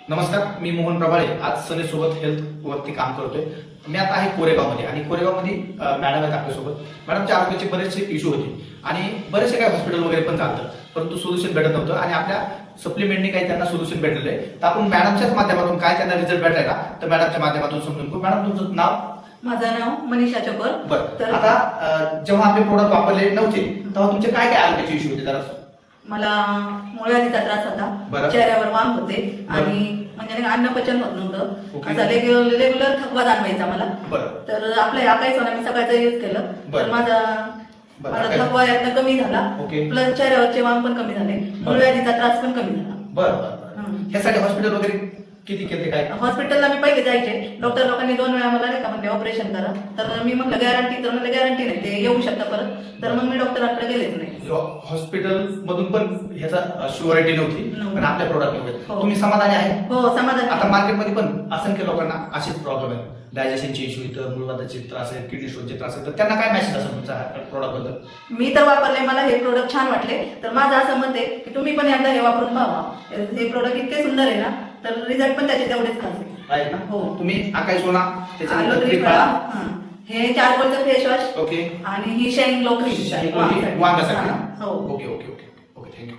नमस्कार, मी मोहन प्रभाळे. आज सनी सोबत हेल्थ वरती काम करतोय. मी आता आहे कोरेगावमध्ये आणि कोरेगावमध्ये मॅडम आहेत आपल्यासोबत. मॅडमच्या आरोग्याचे बरेचसे इश्यू होते आणि बरेचसे काही हॉस्पिटल वगैरे पण चालतं, परंतु सोल्युशन भेटत नव्हतं आणि आपल्या सप्लिमेंटने काही त्यांना सोल्युशन भेटलेलं आहे. तर आपण मॅडमच्याच माध्यमातून काय त्यांना रिझल्ट भेटायला तर मॅडमच्या माध्यमातून समजून घेऊ. मॅडम, तुमचं नाव? माझं नाव मनीषा चकोर. बरं, आता जेव्हा आपले प्रोडक्ट वापरले नव्हते तेव्हा तुमचे काय काय आरोग्याचे इश्यू होते जरा? मला मुळव्याधीचा त्रास बरं. होता, चेहऱ्यावर वाम होते आणि म्हणजे नाही का अन्न पचन होत नव्हतं. असा रेग्युलर थकवा जाणवायचा मला. तर आपलं ह्या काही सोना मी सकाळचं यूज केलं तर माझा थकवा यातनं कमी झाला, प्लस चेहऱ्यावरचे वाम पण कमी झाले, मुळव्याधीचा त्रास पण कमी झाला. बरं, ह्यासाठी हॉस्पिटल वगैरे किती केले काय? हॉस्पिटलला मी पहिले जायचे, डॉक्टर लोकांनी 2 वेळा मला नाही का म्हणजे ऑपरेशन करा, तर मी म्हटलं गॅरंटी, तर मला गॅरंटी नाही, ते येऊ शकतं परत, तर मग मी डॉक्टरांकडे गेलेच नाही. हॉस्पिटल मधून पण ह्याचा शुअरिटी नव्हती, पण आपल्या प्रोडक्ट मध्ये तुम्ही समाधानी आहे? हो, समाधानी. आता मार्केटमध्ये पण असंख्य लोकांना असेच प्रॉब्लेम आहेत, डायजेशनचे इश्यू येतं, मुळव्याधाचे त्रास आहेत, किडनी स्टोनचे त्रास आहेत, तर त्यांना काय मेसेज असेल तुमचा प्रोडक्ट बद्दल? मी तर वापरले, मला हे प्रोडक्ट छान वाटले, तर माझं असं मत आहे की तुम्ही पण एकदा हे वापरून पाहा. हे प्रोडक्ट इतके सुंदर आहे ना, तर रिझल्ट पण त्याचे तेवढेच खास आहे ना? हो. तुम्ही आकाश सोना, त्याच्यानंतर आलोवेरा, त्रिफळा, हे चारकोलचं फेस वॉश, ओके, आणि ही शाईन ग्लो क्रीम वांगासाठी. हो. Okay okay okay okay, thank you.